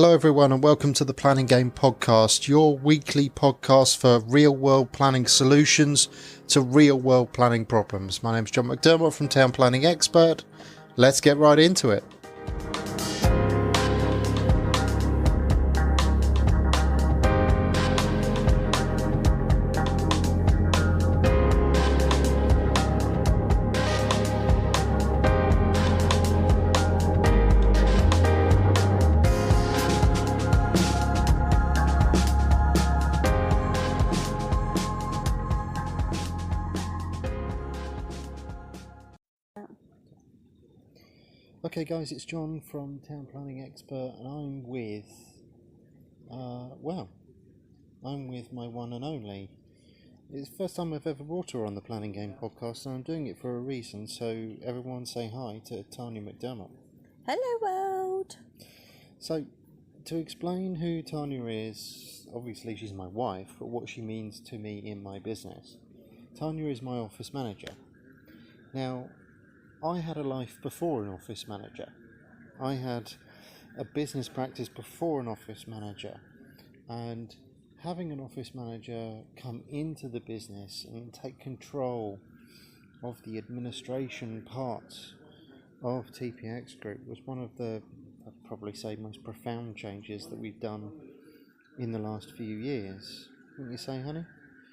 Hello everyone and welcome to the Planning Game Podcast, your weekly podcast for real world planning solutions to real world planning problems. My name's Jon McDermott from Town Planning Expert. Let's get right into it. Okay guys, it's Jon from Town Planning Expert and I'm with, I'm with my one and only. It's the first time I've ever brought her on the Planning Game Podcast and I'm doing it for a reason, so everyone say hi to Tanya McDermott. Hello world! So, to explain who Tanya is, obviously she's my wife, but what she means to me in my business. Tanya is my office manager. Now, I had a life before an office manager. I had a business practice before an office manager. And having an office manager come into the business and take control of the administration parts of TPX Group was one of the, I'd probably say, most profound changes that we've done in the last few years. Wouldn't you say, honey?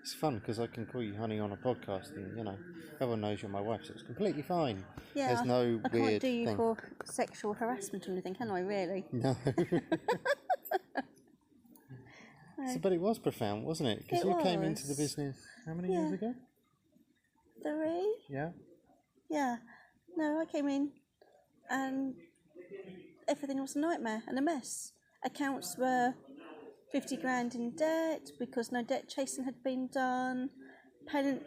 It's fun because I can call you honey on a podcast and, you know, everyone knows you're my wife, so it's completely fine. Yeah, there's no I weird can't do you thing. for sexual harassment or anything, can I, really? No. So, but it was profound, wasn't it? Because you came into the business how many years ago? 3? Yeah. Yeah. No, I came in and everything was a nightmare and a mess. Accounts were 50 grand in debt because no debt chasing had been done.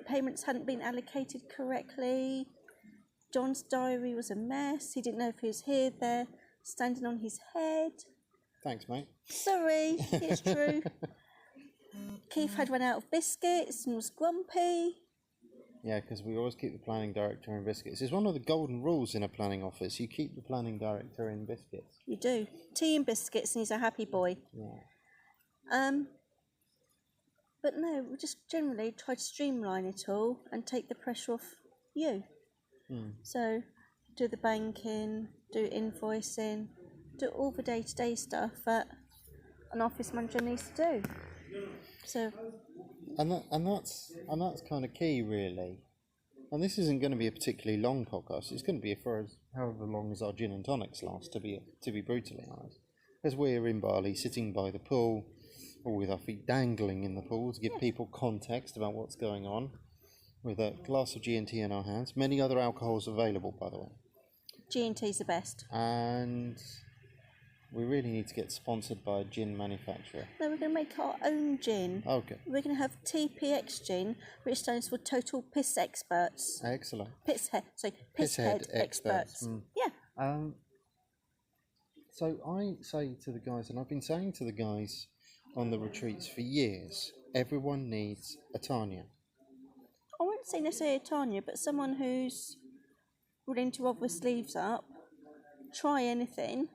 Payments hadn't been allocated correctly. John's diary was a mess. He didn't know if he was here, there, standing on his head. Thanks, mate. Sorry, it's true. Keith had run out of biscuits and was grumpy. Yeah, because we always keep the planning director in biscuits. It's one of the golden rules in a planning office. You keep the planning director in biscuits. You do. Tea and biscuits and he's a happy boy. Yeah. But no, we just generally try to streamline it all and take the pressure off you. So, do the banking, do invoicing, do all the day-to-day stuff that an office manager needs to do. So, and that's kind of key, really. And this isn't going to be a particularly long podcast. It's going to be for however long as our gin and tonics last, to be brutally honest. As we're in Bali, sitting by the pool, or with our feet dangling in the pool to give people context about what's going on, with a glass of G&T in our hands. Many other alcohols available, by the way. G&T's the best. And we really need to get sponsored by a gin manufacturer. No, we're going to make our own gin. Okay. We're going to have TPX gin, which stands for Total Piss Experts. Excellent. Pisshead Experts. Yeah. So I say to the guys, and I've been saying to the guys on the retreats for years, everyone needs a Tanya. I wouldn't say necessarily a Tanya, but someone who's willing to roll their sleeves up, try anything,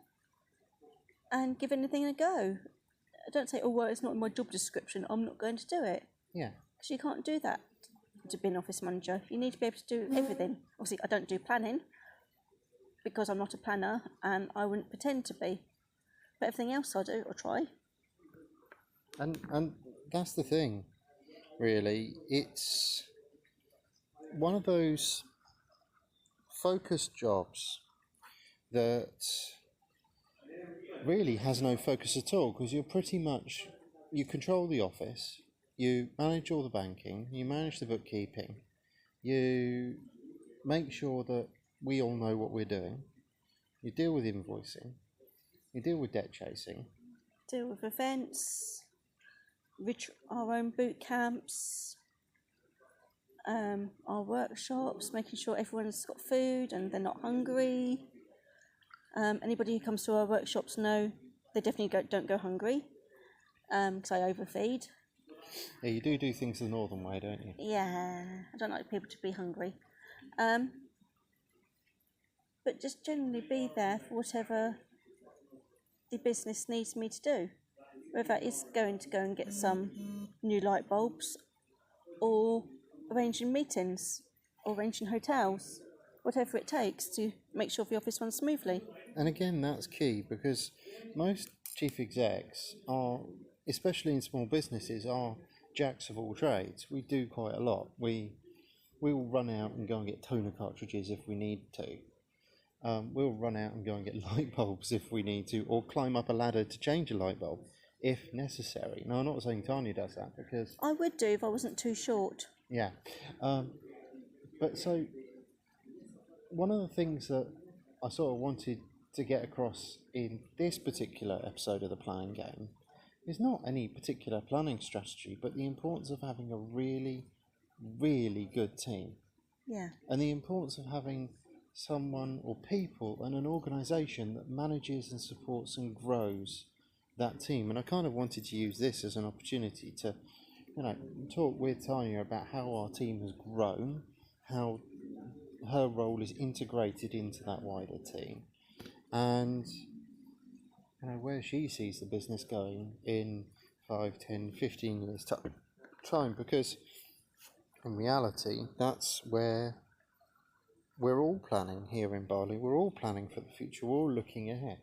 and give anything a go. Don't say, oh, well, it's not in my job description, I'm not going to do it. Yeah. Because you can't do that to be an office manager. You need to be able to do everything. Obviously, I don't do planning, because I'm not a planner, and I wouldn't pretend to be. But everything else I do, or try. And that's the thing, really. It's one of those focused jobs that really has no focus at all, because you're pretty much, you control the office, you manage all the banking, you manage the bookkeeping, you make sure that we all know what we're doing, you deal with invoicing, you deal with debt chasing, deal with events, our own boot camps, our workshops, making sure everyone's got food and they're not hungry. Anybody who comes to our workshops know they definitely don't go hungry, because I overfeed. Yeah, you do things the northern way, don't you? Yeah, I don't like people to be hungry. But just generally be there for whatever the business needs me to do. Whether that is going to go and get some new light bulbs, or arranging meetings, or arranging hotels, whatever it takes to make sure the office runs smoothly. And again, that's key, because most chief execs are, especially in small businesses, are jacks of all trades. We do quite a lot. We will run out and go and get toner cartridges if we need to. We'll run out and go and get light bulbs if we need to, or climb up a ladder to change a light bulb if necessary. Now, I'm not saying Tanya does that, because I would do if I wasn't too short. yeah. But so one of the things that I sort of wanted to get across in this particular episode of the Planning Game is not any particular planning strategy, but the importance of having a really, really good team. Yeah. And the importance of having someone or people and an organisation that manages and supports and grows that team. And I kind of wanted to use this as an opportunity to, talk with Tanya about how our team has grown, how her role is integrated into that wider team, and where she sees the business going in 5, 10, 15 years time, because in reality that's where we're all planning here in Bali. We're all planning for the future. We're all looking ahead.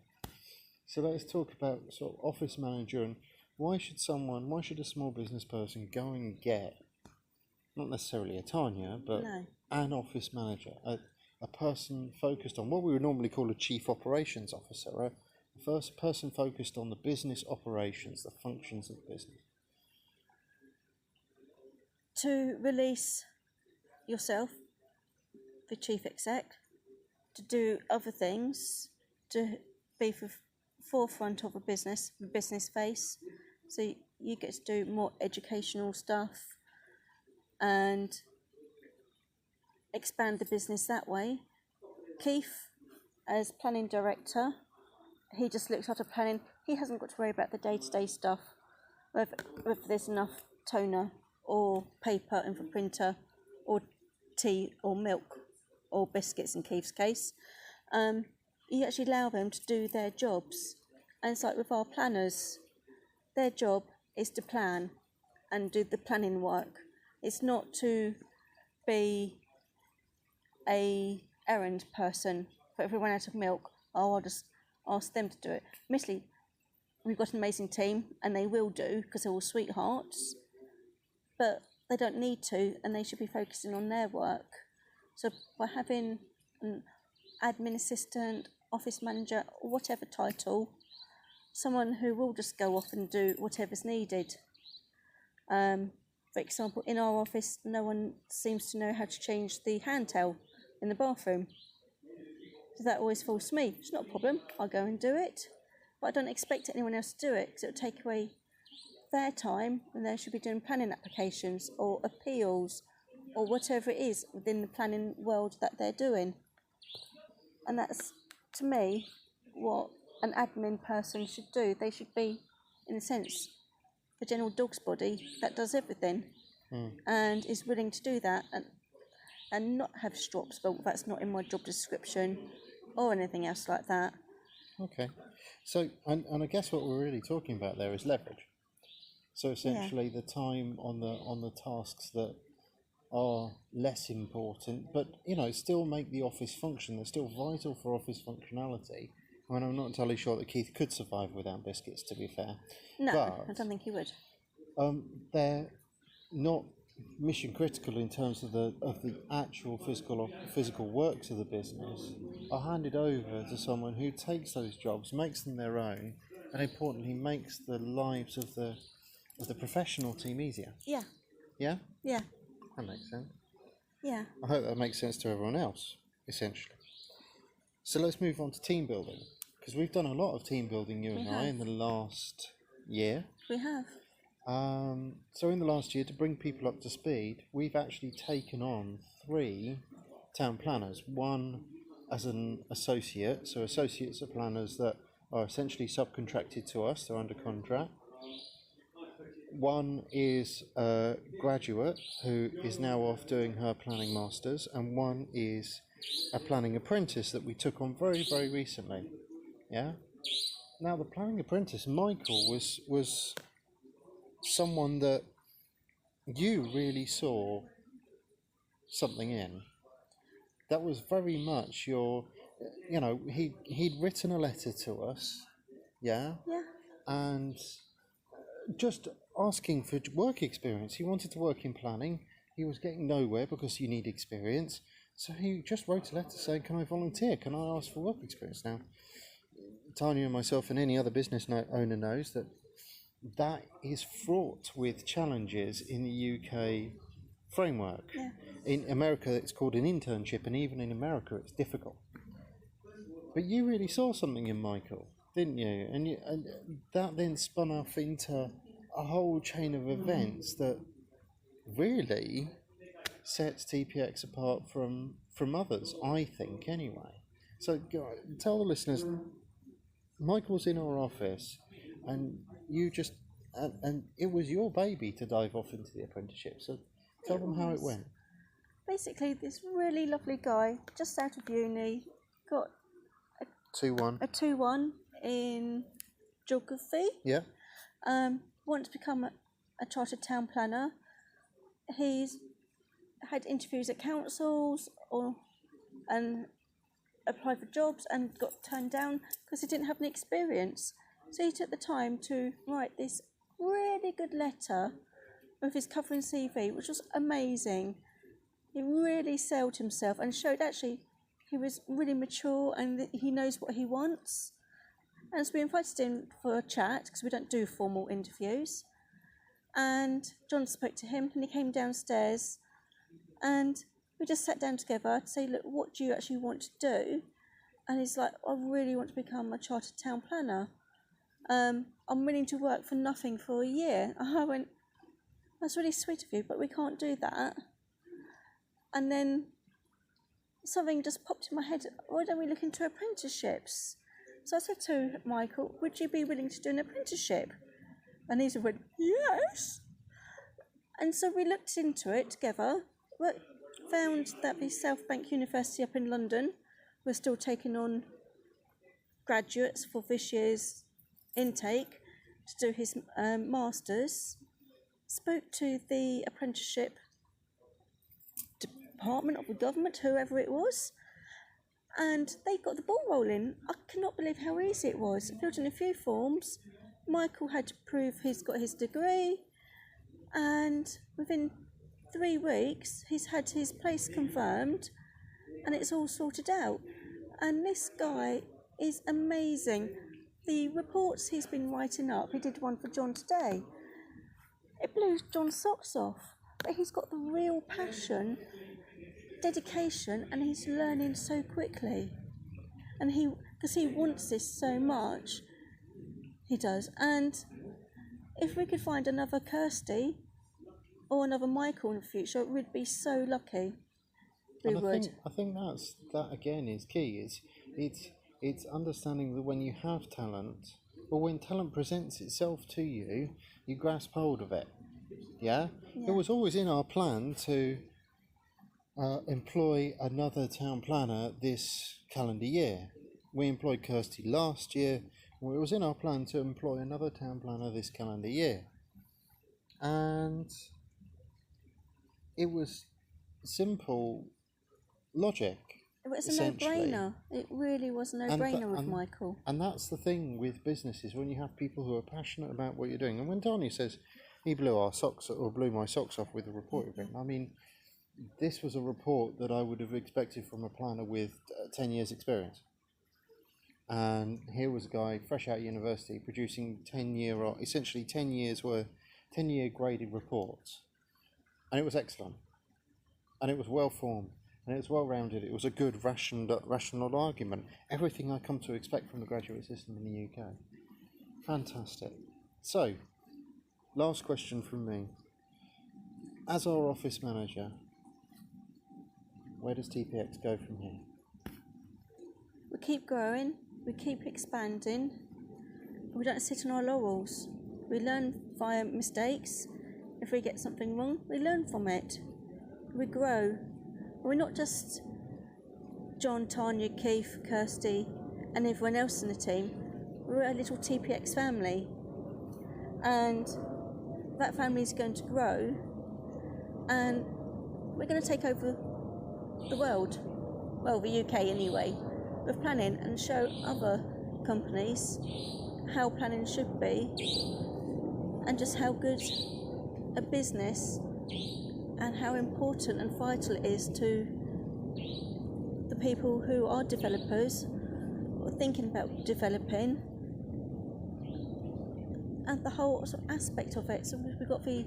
So let's talk about sort of office manager, and why should a small business person go and get, not necessarily a Tanya, but an office manager, a person focused on what we would normally call a chief operations officer, right? The first person focused on the business operations, the functions of the business. To release yourself, the chief exec, to do other things, to be the forefront of a business, the business face. So you get to do more educational stuff and expand the business that way. Keith, as planning director, he just looks after planning. He hasn't got to worry about the day-to-day stuff, whether there's enough toner or paper in the printer, or tea or milk or biscuits in Keith's case. You actually allow them to do their jobs. And it's like with our planners, their job is to plan and do the planning work. It's not to be a errand person. But if we run out of milk, I'll just ask them to do it. Mostly, we've got an amazing team, and they will do, because they're all sweethearts. But they don't need to, and they should be focusing on their work. So by having an admin assistant, office manager, whatever title, someone who will just go off and do whatever's needed. For example, in our office, no one seems to know how to change the hand towel in the bathroom. So that always falls to me. It's not a problem. I'll go and do it. But I don't expect anyone else to do it, because it'll take away their time, and they should be doing planning applications or appeals or whatever it is within the planning world that they're doing. And that's, to me, what an admin person should do. They should be, in a sense, the general dog's body that does everything and is willing to do that, and not have strops, but that's not in my job description or anything else like that. Okay. So, and I guess what we're really talking about there is leverage. So essentially the time on the tasks that are less important, but still make the office function. They're still vital for office functionality. I mean, I'm not entirely sure that Keith could survive without biscuits, to be fair. No, but, I don't think he would. They're not mission critical in terms of the actual physical works of the business. Are handed over to someone who takes those jobs, makes them their own, and importantly makes the lives of the professional team easier. Yeah. Yeah? Yeah. That makes sense. Yeah. I hope that makes sense to everyone else, essentially. So let's move on to team building, because we've done a lot of team building, you and I, in the last year. We have. So in the last year, to bring people up to speed, we've actually taken on 3 town planners. One as an associate, so associates are planners that are essentially subcontracted to us, they're under contract. One is a graduate who is now off doing her planning masters, and one is a planning apprentice that we took on very, very recently. Yeah? Now, the planning apprentice, Michael, was someone that you really saw something in. That was very much your, he'd written a letter to us, yeah, Yeah. and just asking for work experience. He wanted to work in planning. He was getting nowhere because you need experience. So he just wrote a letter saying, "Can I volunteer? Can I ask for work experience?" Now, Tanya and myself and any other business owner knows that is fraught with challenges in the UK framework. Yeah. In America, it's called an internship, and even in America, it's difficult. But you really saw something in Michael, didn't you? And that then spun off into a whole chain of events that really sets TPX apart from others, I think, anyway. So tell the listeners, Michael's in our office, and you just and it was your baby to dive off into the apprenticeship. So tell them how it went. Basically, this really lovely guy, just out of uni, got 2-1. a 2-1 in geography. Yeah. Wants to become a chartered town planner. He's had interviews at councils and applied for jobs and got turned down because he didn't have any experience. So he took the time to write this really good letter with his covering CV, which was amazing. He really sold himself and showed actually he was really mature and that he knows what he wants. And so we invited him for a chat because we don't do formal interviews. And John spoke to him and he came downstairs and we just sat down together to say, look, what do you actually want to do? And he's like, I really want to become a chartered town planner. I'm willing to work for nothing for a year. I went, that's really sweet of you, but we can't do that. And then something just popped in my head, why don't we look into apprenticeships? So I said to Michael, would you be willing to do an apprenticeship? And he went, yes. And so we looked into it together, but found that the South Bank University up in London was still taking on graduates for this year's intake to do his masters. Spoke to the apprenticeship department of the government, whoever it was, and they got the ball rolling. I cannot believe how easy it was. Filled in a few forms. Michael had to prove he's got his degree, and within 3 weeks he's had his place confirmed and it's all sorted out. And this guy is amazing. The reports he's been writing up, he did one for John today, it blew John's socks off. But he's got the real passion, dedication, and he's learning so quickly. And because he wants this so much, he does. And if we could find another Kirsty or another Michael in the future, we'd be so lucky. We would. I think that again is key. It's understanding that when you have talent, or when talent presents itself to you, you grasp hold of it. Yeah? It was always in our plan to employ another town planner this calendar year. We employed Kirsty last year. It was in our plan to employ another town planner this calendar year. And it was simple logic. It was a no-brainer. It really was a no-brainer with Michael. And that's the thing with businesses, when you have people who are passionate about what you're doing. And when Tanya says he blew my socks off with the report, I mean, this was a report that I would have expected from a planner with 10 years experience. And here was a guy fresh out of university producing 10 year graded reports. And it was excellent. And it was well formed. And it was well rounded. It was a good rational argument. Everything I come to expect from the graduate system in the UK. Fantastic. So, last question from me. As our office manager, where does TPX go from here? We keep growing, we keep expanding. We don't sit on our laurels. We learn via mistakes. If we get something wrong, we learn from it. We grow. We're not just John, Tanya, Keith, Kirsty and everyone else in the team. we're a little TPX family, and that family is going to grow, and we're going to take over the world, well, the UK anyway, with planning, and show other companies how planning should be, and just how good a business and how important and vital it is to the people who are developers or thinking about developing, and the whole sort of aspect of it. So we've got the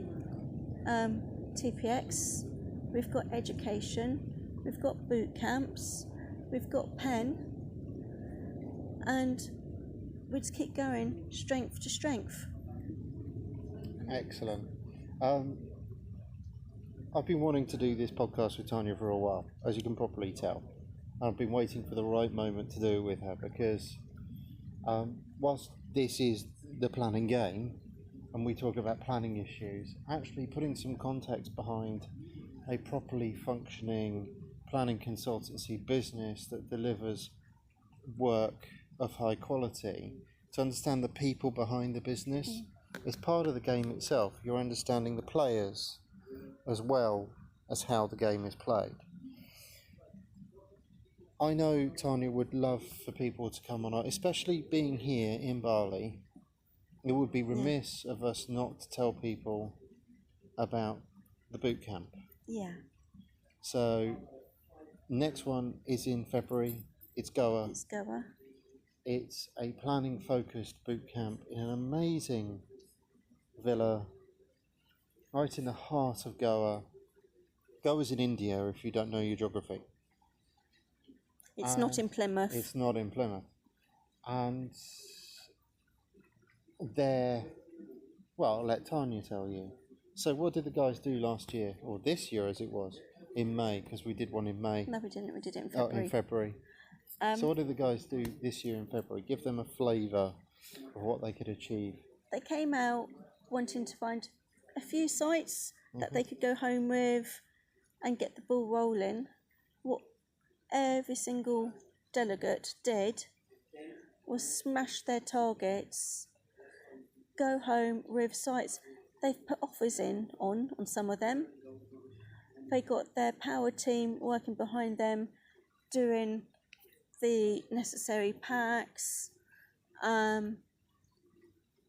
TPX, we've got education, we've got boot camps, we've got pen, and we just keep going strength to strength. Excellent. I've been wanting to do this podcast with Tanya for a while, as you can probably tell. I've been waiting for the right moment to do it with her, because whilst this is the planning game and we talk about planning issues, actually putting some context behind a properly functioning planning consultancy business that delivers work of high quality, to understand the people behind the business is part of the game itself. You're understanding the players as well as how the game is played. I know Tanya would love for people to come on, especially being here in Bali. It would be remiss of us not to tell people about the boot camp. Yeah. So, next one is in February. It's Goa. It's Goa. It's a planning-focused boot camp in an amazing villa right in the heart of Goa. Goa's in India, if you don't know your geography. It's not in Plymouth. It's not in Plymouth. And there, well, I'll let Tanya tell you. So what did the guys do last year, or this year as it was, in May, because we did one in May. No, we didn't. We did it in February. Oh, in February. So what did the guys do this year in February? Give them a flavour of what they could achieve. They came out wanting to find a few sites that they could go home with and get the ball rolling. What every single delegate did was smash their targets, go home with sites. They've put offers on some of them. They got their power team working behind them, doing the necessary packs,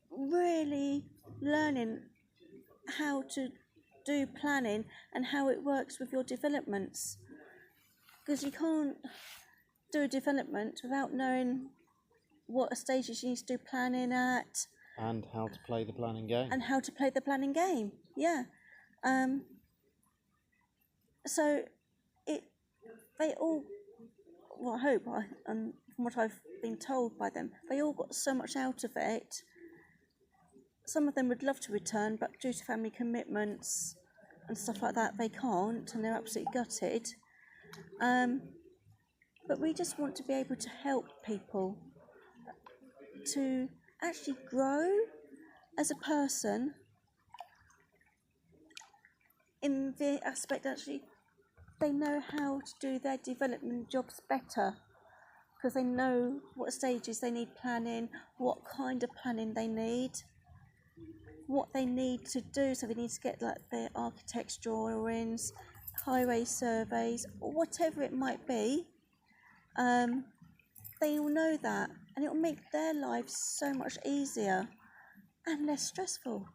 really learning how to do planning and how it works with your developments. Because you can't do a development without knowing what stages you need to do planning at. And how to play the planning game. And how to play the planning game, yeah. So they all, well, I hope, and from what I've been told by them, they all got so much out of it. Some of them would love to return, but due to family commitments and stuff like that, they can't, and they're absolutely gutted. But we just want to be able to help people to actually grow as a person in the aspect actually they know how to do their development jobs better, because they know what stages they need planning, what kind of planning they need, what they need to do. So they need to get like their architect's drawings, highway surveys, or whatever it might be. They all know that, and it will make their lives so much easier and less stressful.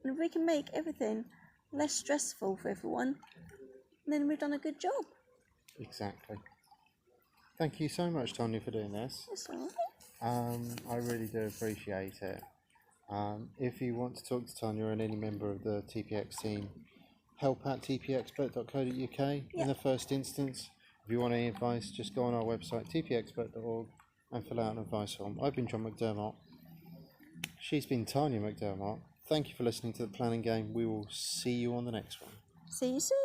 And if we can make everything less stressful for everyone, then we've done a good job. Exactly. Thank you so much, Tanya, for doing this. That's all right. I really do appreciate it. If you want to talk to Tanya and any member of the TPX team, help@tpexpert.co.uk in the first instance. If you want any advice, just go on our website, tpexpert.org, and fill out an advice form. I've been Jon McDermott. She's been Tanya McDermott. Thank you for listening to The Planning Game. We will see you on the next one. See you soon.